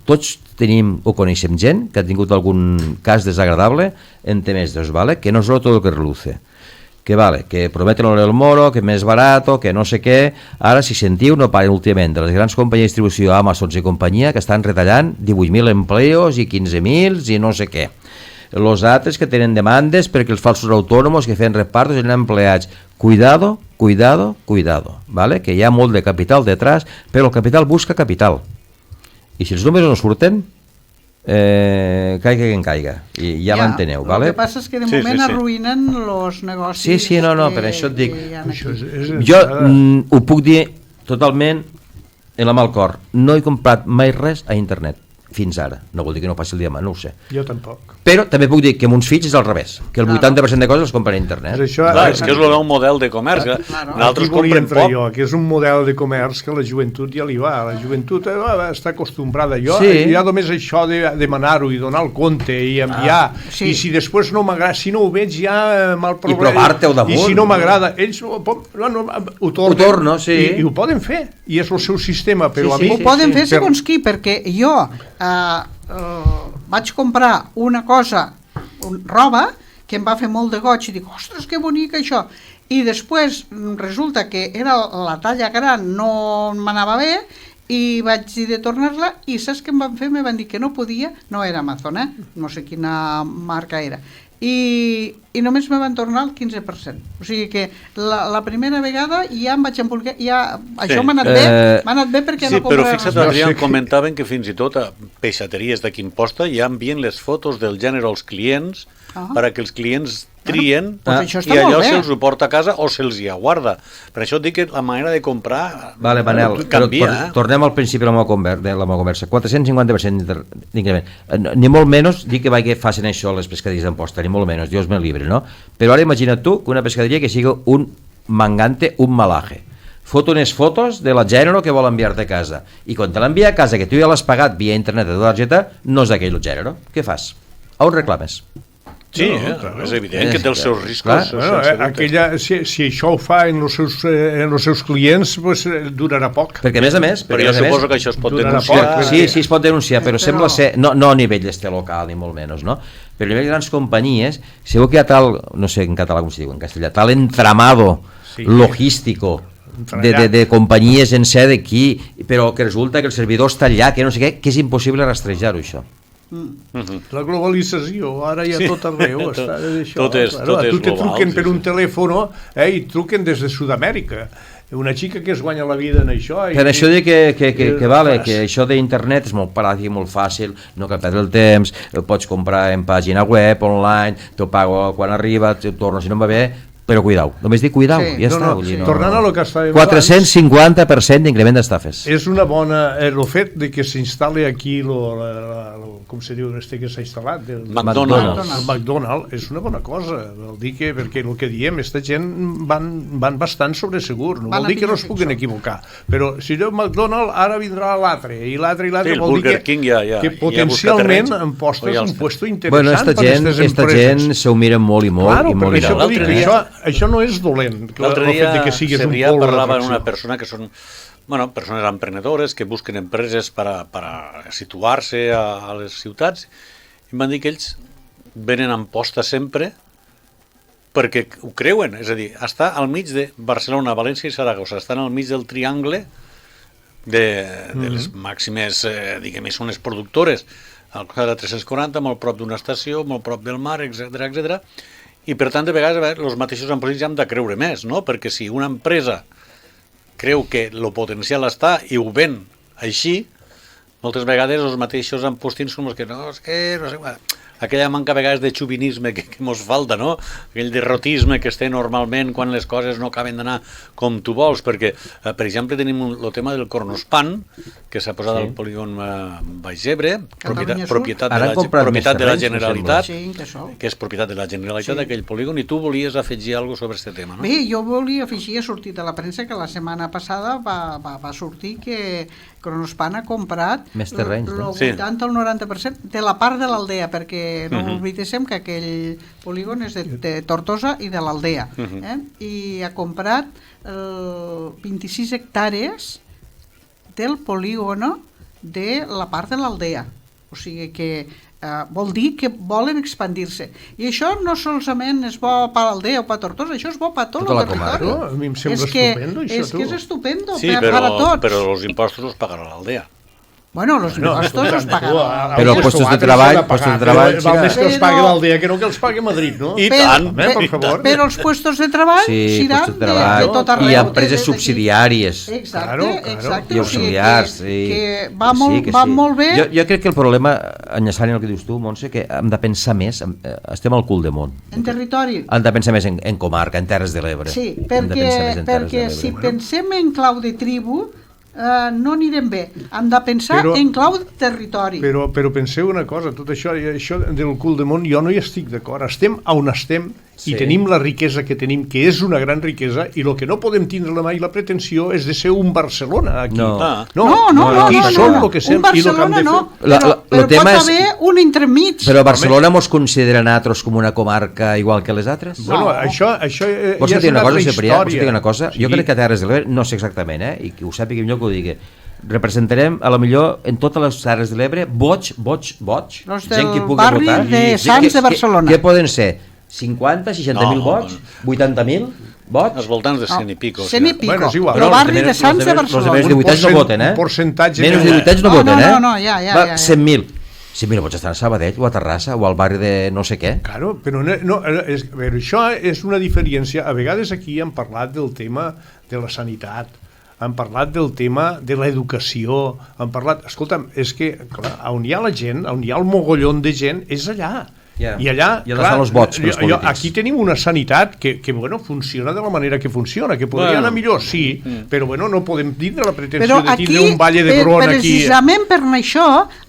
tots tenim o coneixem gent que ha tingut algun cas desagradable en temes d'os, ¿vale? Que no és tot el que reluce. Que vale, que prometen el moro, que més barato, que no sé què. Ara, si sentiu, no paren últimament de les grans companyies de distribució, Amazon i companyia, que estan retallant 18.000 empleos i 15.000 i no sé què. Los altres que tenen demandes perquè els falsos autònoms que feien repartos eren empleats. Cuidado, ¿vale? Que hi ha molt de capital detrás, però el capital busca capital. I si els números no surten, caiga quien caiga, i ja m'enteneu, ¿vale? El que passa és que de moment arruïnen els negocis. Sí, no, per això et dic. Jo ho puc dir totalment en la mà al cor. No he comprat mai res a internet fins ara. No vol dir que no passi el diamant, no ho sé. Jo tampoc. Però també puc dir que amb uns fills és al revés, que el 80% de coses les compren a internet. És que és un model de comerç. Nosaltres comprem poc. Que és un model de comerç que la joventut ja li va. La joventut està acostumbrada. Jo ja només això de demanar-ho i donar el compte i enviar. I si després no m'agrada, si no ho veig ja mal problema. I provar-te-ho damunt. I si no m'agrada, ells ho tornen. I ho poden fer. I és el seu sistema. Ho poden fer segons qui, perquè jo vaig comprar una cosa, roba, que em va fer molt de goig i dic, ostres, que bonic això, i després resulta que era la talla gran, no m'anava bé i vaig dir de tornar-la i saps què em van fer? Me van dir que no podia, no era Amazon, no sé quina marca era, i només me van tornar el 15%. O sigui que la primera vegada ja em vaig embolcar, això m'ha anat bé perquè no comprava. Però fixa't, Adrià, comentaven que fins i tot a peixateries d'aquí Imposta ja envien les fotos del gènere als clients perquè els clients trien i allò se'ls ho porta a casa o se'ls hi aguarda. Per això et dic que la manera de comprar canvia. Tornem al principi de la meva conversa. 450% d'increment. Ni molt menys dic que facin això les pescaderies d'Amposta, ni molt menys, Dios me libre, no? Però ara imagina't tu que una pescaderia que sigui un mangante, un malaje, fot unes fotos de la gènere que vol enviar-te a casa, i quan te l'envia a casa, que tu ja l'has pagat via internet de la targeta, no és aquell gènere. Què fas? On reclames? Sí, és evident que té els seus riscos. Si això ho fa en els seus clients, durarà poc. Perquè a més, però jo suposo que això es pot denunciar. Sí, es pot denunciar, però sembla ser, no a nivell local, ni molt menys, no? Però a nivell de grans companyies, segur que hi ha tal, no sé en català com s'hi diu en castellà, tal entramado logístico de companyies en sé d'aquí, però que resulta que el servidor està allà, que no sé què, que és impossible rastrejar-ho, això. La globalització, ara ja tot arreu està d'això. Tot és global. Tu te truquen per un telèfon i truquen des de Sud-amèrica. Una xica que es guanya la vida en això. Per això dic que això d'internet és molt pràctic, molt fàcil, no cal perdre el temps, pots comprar en pàgina web, online, t'ho pago quan arriba, torno si no em va bé, però cuidau, només dic cuidau, ja està. Tornant a lo que estàvem 450% d'increment d'estafes. És una bona... El fet de que s'instal·li aquí com se diu, que s'ha instal·lat el McDonald's és una bona cosa, vol dir que, perquè el que diem, aquesta gent van bastant sobre segur, no vol dir que no es puguin equivocar, però si diu McDonald's, ara vindrà l'altre, i l'altre vol dir que potencialment em postes un puesto interessant per aquestes empreses. Aquesta gent s'ho miren molt i molt. Això no és dolent. L'altre dia Cebrià parlava amb una persona que són persones emprenedores que busquen empreses per a situar-se a les ciutats, i em van dir que ells venen a Amposta sempre perquè ho creuen, és a dir, està al mig de Barcelona, València i Saragossa, estan al mig del triangle de les màximes, diguem, són les productores, al costat de la 340, molt prop d'una estació, molt prop del mar, etc. I per tant, de vegades, els mateixos empresaris ja hem de creure més, no? Perquè si una empresa creu que el potencial està i ho ven així, moltes vegades els mateixos empostins són els que no sé, aquella manca a vegades de xuvinisme que mos falta, no? Aquell derrotisme que es té normalment quan les coses no acaben d'anar com tu vols, perquè, per exemple, tenim el tema del Cronospan, que s'ha posat al polígon Baix Ebre, propietat de la Generalitat, que és propietat de la Generalitat d'aquell polígon, i tu volies afegir alguna cosa sobre aquest tema, no? Bé, jo volia afegir, ha sortit a la premsa que la setmana passada va sortir que Cronospan ha comprat el 80 o el 90% de la part de l'Aldea, perquè no oblidéssim que aquell polígon és de Tortosa i de l'Aldea, i ha comprat 26 hectàrees del polígono de la part de l'Aldea, o sigui que vol dir que volen expandir-se, i això no solament és bo per l'Aldea o per Tortosa, això és bo per tot el territori. A mi em sembla estupendo això, és que és estupendo per a tots. Però els impostos els pagarà l'Aldea. Bueno, los impostos los pagarà. Però els postos de treball... Val més que els pagui l'Aldea que no que els pagui Madrid, no? I tant, per favor. Però els puestos de treball seran de tot arreu. I empreses subsidiàries. Exacte. I auxiliars. Que va molt bé. Jo crec que el problema, enllaçant el que dius tu, Montse, que hem de pensar més, estem al cul de món. En territori. Hem de pensar més en comarca, en Terres de l'Ebre. Sí, perquè si pensem en clau de tribu, no anirem bé, hem de pensar en clau de territori. Però penseu una cosa, tot això del cul de món, jo no hi estic d'acord, estem on estem i tenim la riquesa que tenim, que és una gran riquesa, i el que no podem tindre mai la pretensió és de ser un Barcelona aquí. No, aquí som el que som i el que hem de fer. Però pot haver un entremig. Però Barcelona mos considera nosaltres com una comarca igual que les altres? Bueno, això vols dir una cosa, Cebrià? Vols dir una cosa? Jo crec que a Terres de l'Ebre, no sé exactament, i que ho sàpiga millor que ho digui, representarem a la millor en totes les Terres de l'Ebre boig, gent que pugui votar. Barri de Sants de Barcelona. Què poden ser? 50, 60.000 vots? 80.000 vots? Als voltants de 100 i pico. 100 i pico, però barri de Sants de Barcelona. Els menys de 8 anys no voten, Porcentatge. Menys de 8 anys no voten, No, ja. 100.000. Sí, mira, pots estar a Sabadell o a Terrassa o al barri de no sé què. Claro, però això és una diferència. A vegades aquí hem parlat del tema de la sanitat, hem parlat del tema de l'educació, hem parlat... Escolta'm, és que, clar, on hi ha la gent, on hi ha el mogollon de gent, és allà. I allà, clar, els vots pels polítics. Aquí tenim una sanitat que bueno, funciona de la manera que funciona, que podria anar millor, sí, però bueno, no podem tindre la pretensió de tindre un Valle d'Hebron aquí. Precisament per això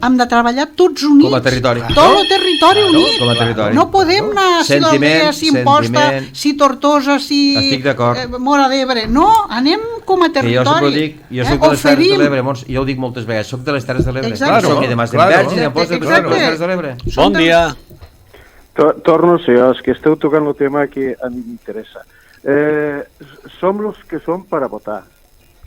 hem de treballar tots units. Com a territori. Tot el territori unit. Com a territori. No podem anar si l'Aldea, si Imposta, si Tortosa, si Móra d'Ebre. No, anem com a territori. Jo soc de les Terres de l'Ebre, jo ho dic moltes vegades, soc de les Terres de l'Ebre. Soc ni de Masdenverge ni d'Amposta, de les Terres de l'Ebre. Bon dia. Torno a ser jo, és que esteu tocant el tema que a mi m'interessa. Som els que som per a votar,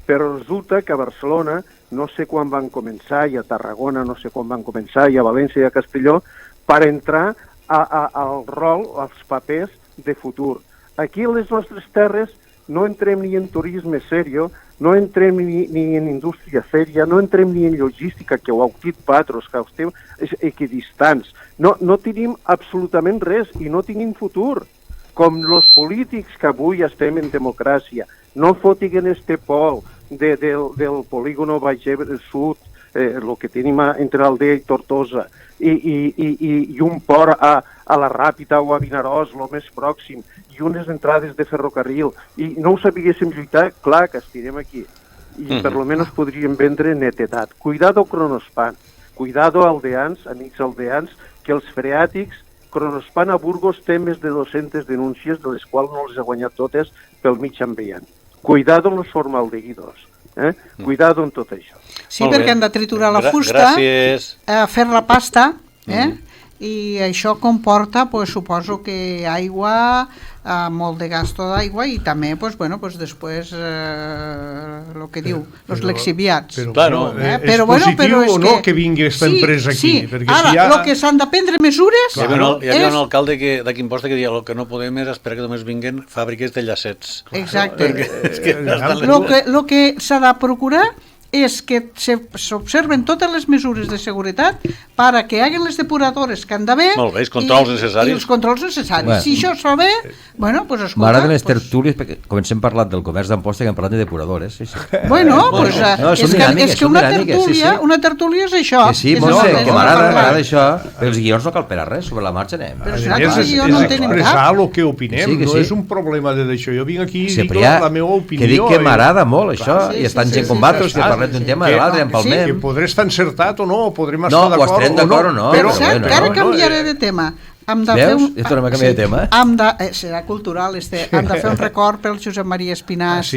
però resulta que a Barcelona no sé quan van començar, i a Tarragona no sé quan van començar, i a València i a Castelló, per entrar al rol, als papers de futur. Aquí a les nostres terres no entrem ni en turisme serio, no entrem ni en indústria sèria, no entrem ni en logística, que ho heu dit patros, que esteu equidistants. No tenim absolutament res i no tenim futur. Com els polítics que avui estem en democràcia, no fotiguen este pol del polígono Baix Ebre Sud, el que tenim entre Aldea i Tortosa, i un port a la Ràpita o a Vinaròs, el més pròxim, i unes entrades de ferrocarril, i no ho sabíéssim lluitar, clar que estirem aquí. I per lo menos podríem vendre netedat. Cuidado Kronospan, cuidado aldeans, amics aldeans, que els freàtics, Kronospan a Burgos té més de 200 denúncies, de les quals no les ha guanyat totes pel mig enviant. Cuidado los formaldehidos. Cuidado amb tot això. Sí, perquè han de triturar la fusta, fer la pasta, i això comporta, suposo que aigua, molt de gasto d'aigua, i també, després, el que diu, els lexiviats. Però és positiu o no que vingui aquesta empresa aquí? Sí, ara, el que s'han de prendre mesures... Hi havia un alcalde d'aquí Imposta que deia el que no podem és esperar que només vinguen fàbriques de llacets. Exacte. El que s'ha de procurar és que s'observen totes les mesures de seguretat para que hagan les depuradores que han d'haver i els controls necessaris. Si això es fa bé, pues escolta... M'agraden les tertúlies, perquè comencem parlant del comerç d'Amposta, que hem parlat de depuradores. És que una tertúlia és això. Sí, que m'agrada això. Els guions no cal per a res, sobre la marxa anem. És expressar el que opinem, no és un problema d'això. Jo vinc aquí i dic la meva opinió. Que dic que m'agrada molt això, i estan gent com vosaltres que parlem d'un tema de l'altre, empalmem. Que podré estar encertat o no, podrem estar d'acord o no. No, o estarem d'acord o no. Per cert, que ara canviaré de tema. Veus? Ja tornem a canviar de tema. Serà cultural. Hem de fer un record pel Josep Maria Espinàs,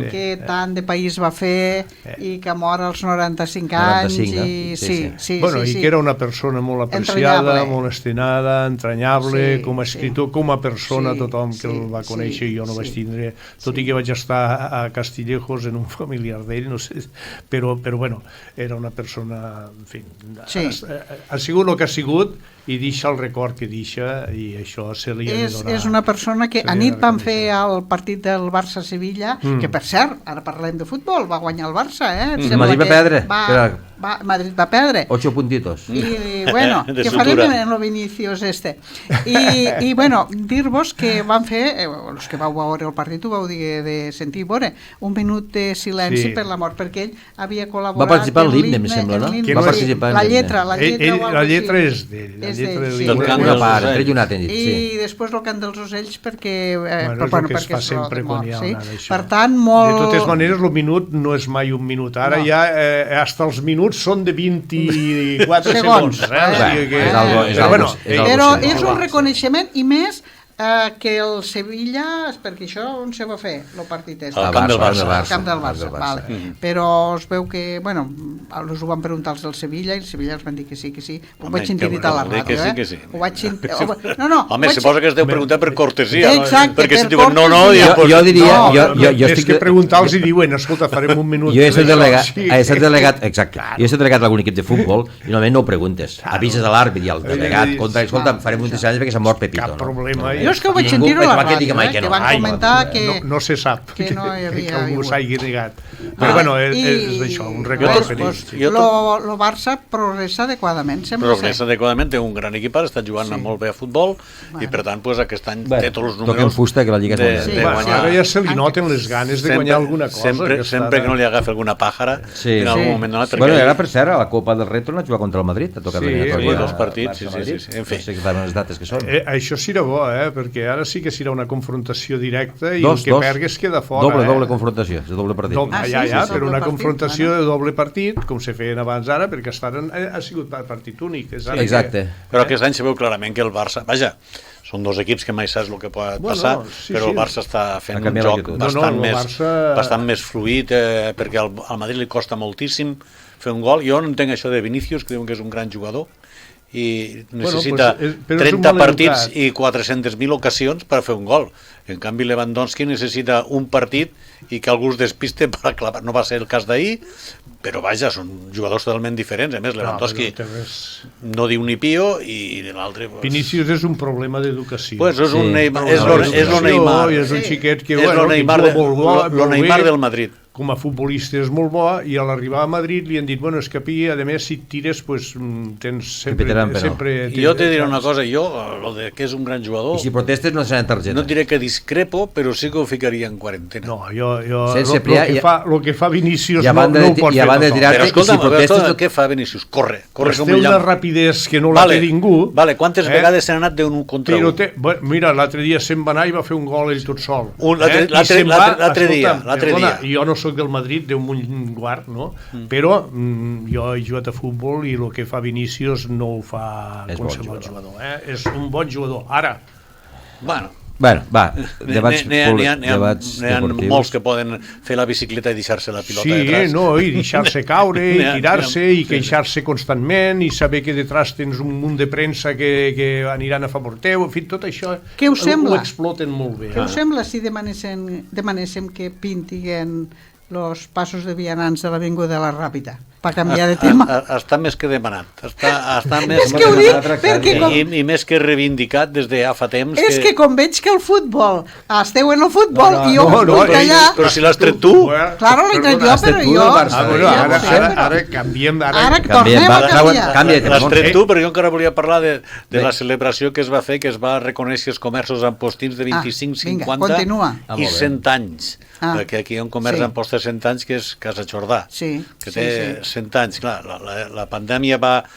que tant de país va fer i que mor als 95 anys. I que era una persona molt apreciada, molt estimada, entranyable, com a escriptor, com a persona, tothom que el va conèixer, i jo no vaig tindre, tot i que vaig estar a Castillejos en un familiar d'ell, no sé, però bueno, era una persona, en fi, ha sigut el que ha sigut, i deixa el record que deixa, i això se li ha de donar. És una persona que a nit van fer el partit del Barça-Sevilla, que per cert, ara parlem de futbol, va guanyar el Barça, Madrid va perdre. Madrid va perdre. 8 puntitos. I bueno, què farem en el Vinicius este? I bueno, dir-vos que van fer, els que vau veure el partit ho vau dir de sentir, un minut de silenci per la mort, perquè ell havia col·laborat... Va participar en l'himne, em sembla, no? Va participar en l'himne. La lletra és d'ell. Una part, trellonat, hem dit. I després el cant dels ocells, perquè... és el que es fa sempre quan hi ha una d'això. Per tant, molt... De totes maneres, el minut no és mai un minut. Ara ja, hasta els minuts són de 24 segons. Però és un reconeixement, i més que el Sevilla, perquè això on se va fer el partit este? Al camp del Barça. Però es veu que, bueno, els ho van preguntar els del Sevilla, i els Sevilla els van dir que sí. Ho vaig sentir dit a la ràdio, ho vaig sentir... Home, suposa que es deu preguntar per cortesia, perquè si diuen no, jo diria... És que preguntar-los i diuen, escolta, farem un minut... Jo he estat delegat, exacte, jo he estat delegat d'algun equip de futbol, i normalment no ho preguntes, avises a l'àrbit i al delegat, escolta, farem un 3 anys perquè s'ha mort Pepito. Cap problema, Jo és que ho vaig sentir a la ràdio, que van comentar que... No se sap que algú s'hagi negat. Però bueno, és d'això, un record periodístic. El Barça progressa adequadament, sembla ser. Progressa adequadament, té un gran equip, està jugant molt bé a futbol i per tant aquest any té tots els números... Toquem fusta, que la Lliga és de guanyar. Ara ja se li noten les ganes de guanyar alguna cosa. Sempre que no li agafi alguna pàjara en algun moment donat. Bueno, ara per cert, a la Copa del Rei torna a jugar contra el Madrid, a tocar l'eliminatòria. Dos partits, sí. En fi. No sé que les dates que són. Això serà bo, perquè ara sí que serà una confrontació directa i el que pergui es queda fora. Doble confrontació, és doble partit. Però una confrontació de doble partit, com se feien abans ara, perquè ha sigut partit únic. Exacte. Però aquest any se veu clarament que el Barça... Vaja, són dos equips que mai saps el que pot passar, però el Barça està fent un joc bastant més fluid, perquè al Madrid li costa moltíssim fer un gol. Jo no entenc això de Vinícius, que diuen que és un gran jugador, i necessita 30 partits i 400.000 ocasions per fer un gol. En canvi, Lewandowski necessita un partit i que algú es despiste per clavar. No va ser el cas d'ahir, però vaja, són jugadors totalment diferents. A més, Lewandowski no diu ni pío i l'altre... Vinícius és un problema d'educació. Pues és el Neymar. És un xiquet que... És el Neymar del Madrid. Com a futbolista és molt bo, i a l'arribar a Madrid li han dit, bueno, és que a més si et tires tens sempre... Jo te diré una cosa, el de que és un gran jugador... I si protestes no serà targeta. No diré que discrepo, però sí que ho ficaria en quarantena. No, el que fa Vinícius no ho pot fer tothom. Però escolta'm, què fa Vinícius? Corre com un llamp. Té una rapidesa que no la té ningú. Vale, quantes vegades se n'ha anat d'un contra un? Mira, l'altre dia se'n va anar i va fer un gol ell tot sol. L'altre dia. Jo no soc del Madrid, Déu m'ho guard, no? Però jo he jugat a futbol i el que fa Vinícius no ho fa qualsevol jugador. És un bon jugador. Ara. Bueno, va, debats deportius. N'hi ha molts que poden fer la bicicleta i deixar-se la pilota detrás. Sí, i deixar-se caure, i tirar-se, i queixar-se constantment, i saber que detrás tens un munt de premsa que aniran a favor teu, en fi, tot això ho exploten molt bé. Què us sembla si demanéssim que pintiguen els passos de vianants de l'Avinguda de la Ràpita, per canviar de tema? Està més que demanat. Està més que ho dic perquè i més que reivindicat des de fa temps. És que com veig que el futbol, esteu en el futbol i jo vull callar... Però si l'has tret tu. Claro, l'he tret jo, però jo... Ara canviem... Ara tornem a canviar. L'has tret tu, però jo encara volia parlar de la celebració que es va fer, que es va reconèixer els comerços amb postins de 25, 50 i 100 anys. Perquè aquí hi ha un comerç amb post de 100 anys que és Casa Jordà, que té 100 anys. Clar, la pandèmia va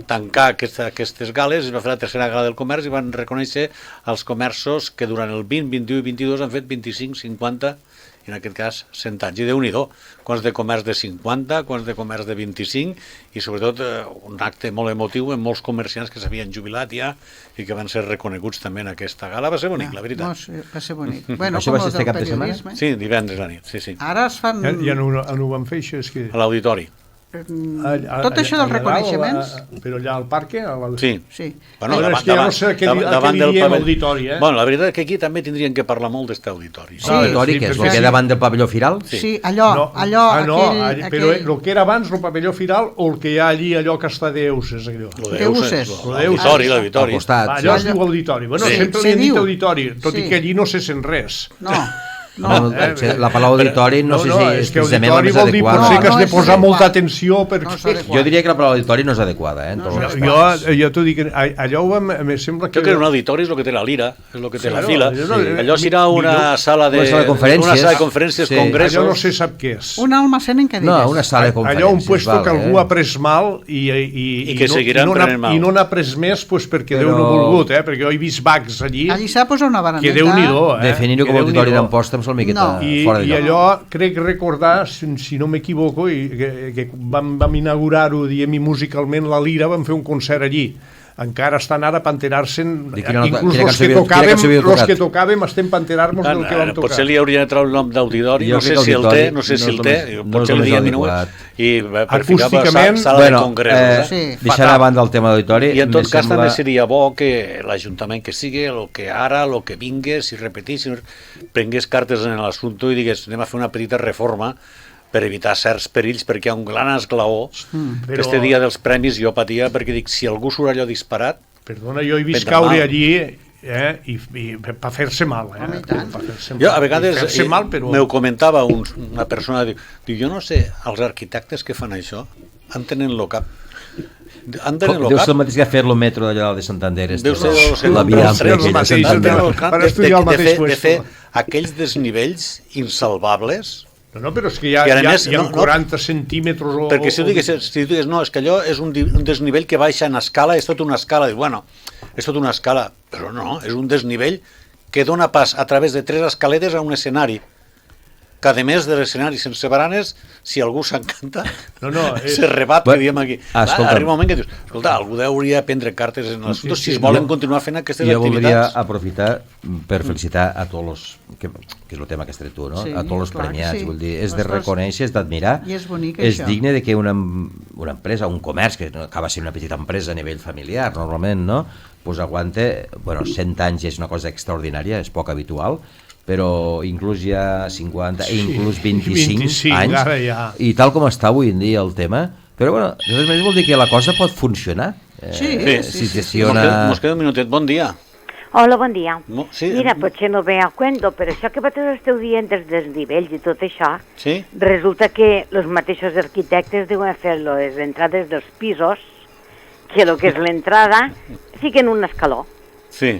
tancar aquestes gales, es va fer la tercera gala del comerç i van reconèixer els comerços que durant el 20, 21 i 22 han fet 25, 50 i en aquest cas 100 anys. I Déu-n'hi-do, quants de comerç de 50, quants de comerç de 25 i sobretot un acte molt emotiu en molts comerciants que s'havien jubilat ja i que van ser reconeguts també en aquesta gala. Va ser bonic, la veritat. Va ser bonic. Això va ser este cap de setmana? Sí, divendres a nit, sí. Ara es fan... Ja no ho van fer, això? A l'auditori. Tot això dels reconeixements... Però allà al parc? Sí. Bueno, és que ja no sé què diem auditori, Bueno, la veritat és que aquí també tindrien que parlar molt d'este auditori. L'auditori, que és el que davant del pavelló Firal? Sí, allò... Però el que era abans, el pavelló Firal, o el que hi ha allí, allò que està d'Euses? D'Euses. L'auditori. Allò es diu auditori. Bueno, sempre li han dit auditori, tot i que allí no se sent res. La paraula auditori no sé si és precisament la més adequada. Potser que has de posar molta atenció perquè... Jo diria que la paraula auditori no és adequada. Jo t'ho dic, allò me sembla que... Crec que un auditori és el que té la lira, és el que té la fila. Allò serà una sala de conferències, congressos... Allò no se sap què és. Un almacén en cadires. No, una sala de conferències. Allò un puesto que algú ha pres mal i que seguiran prenent mal. I no n'ha pres més perquè Déu no ha volgut, perquè jo he vist bags allí... Allí s'ha posat una baraneta. Que Déu-n'hi-do, definir-ho com a auditori d'Amposta una miqueta fora de lloc. I allò, crec recordar, si no m'equivoco, que vam inaugurar-ho, diguem-hi musicalment, la Lira, vam fer un concert allí. Encara estan ara per enterar-se'n, inclús els que tocàvem estem per enterar-nos del que vam tocar. Potser li hauria de treure el nom d'auditori, no sé si el té, potser li havien minuts, i per ficar sala de congressos. Deixant a banda el tema d'auditori... I en tot cas també seria bo que l'Ajuntament que sigui, el que ara, el que vingués, si repetís, prengués cartes en l'assumpte i digués, anem a fer una petita reforma per evitar certs perills, perquè hi ha un gran esglaó. Este dia dels premis jo patia perquè dic, si algú surt allò disparat... Perdona, jo he vist caure allí i per fer-se mal. Jo a vegades m'ho comentava una persona, diu, jo no sé, els arquitectes que fan això en tenen el cap. Deu ser el mateix que ha fet el metro d'allà de Santander. Deu ser la via àmplia aquella de Santander. De fer aquells desnivells insalvables. No, però és que hi ha 40 centímetres... Perquè si tu digues, no, és que allò és un desnivell que baixa en escala, és tot una escala. Dius, bueno, és tot una escala, però no, és un desnivell que dona pas a través de 3 escaletes a un escenari. Que a més de l'escenari sense baranes, si algú s'encanta, se rebat, que diem aquí. Arriba un moment que dius, escolta, algú hauria de prendre cartes en l'assumpte si es volen continuar fent aquestes activitats. Jo voldria aprofitar per felicitar a tots els, que és el tema que has tret tu, no? A tots els premiats, vull dir, és de reconèixer, és d'admirar, és digne de que una empresa, un comerç, que acaba sent una petita empresa a nivell familiar, normalment, no? Pues aguante, 100 anys és una cosa extraordinària, és poc habitual, però inclús ja 50, inclús 25 anys, i tal com està avui en dia el tema, però bueno, de totes maneres vol dir que la cosa pot funcionar. Si gestiona... Mos queda un minutet, bon dia. Hola, bon dia. Mira, potser no ve a cuento, però això que vosaltres esteu dient dels desnivells i tot això, resulta que els mateixos arquitectes deuen fer les entrades dels pisos, que el que és l'entrada, fiquen un escaló. Sí.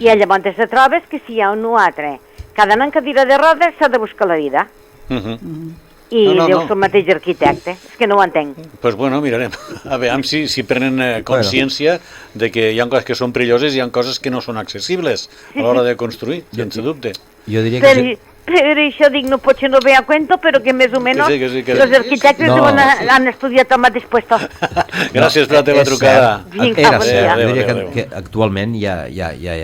I llavors te trobes que si hi ha un altre cada any en cadira de rodes s'ha de buscar la vida. I deu ser el mateix arquitecte. És que no ho entenc. Doncs bueno, mirarem. A veure si prenen consciència de que hi ha coses que són perilloses i hi ha coses que no són accessibles a l'hora de construir, sense dubte. Jo diria que... Però això dic, no potser no ve a cuento, però que més o menys els arquitectes han estudiat al mateix puesto. Gràcies per la teva trucada. Era cert, jo diria que actualment hi ha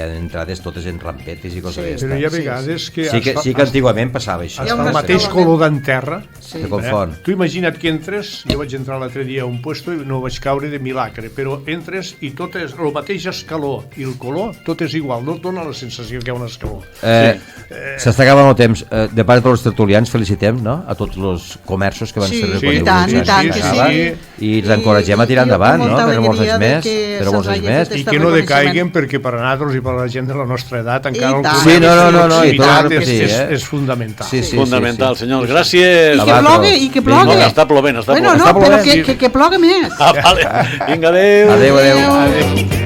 entrades totes en rampetes i coses d'aquestes. Però hi ha vegades que... Sí que antigament passava això. Hasta el mateix color d'enterra. Se confon. Tu imagina't que entres, jo vaig entrar l'altre dia a un puesto i no vaig caure de milagre, però entres i tot és el mateix escaló i el color, tot és igual, no et dona la sensació que hi ha un escaló. S'està acabant el temps. De part de tots els tertulians felicitem, no?, a tots els comerços que van ser reconeguts i els encoratgem a tirar endavant, no?, per molts anys més i que no decaiguen, perquè per a nosaltres i per a la gent de la nostra edat encara el comerç és fundamental. Fundamental, senyors, gràcies. I que plogui. Està plovent. Bueno, no, però que plogui més. Vinga, adéu. Adéu.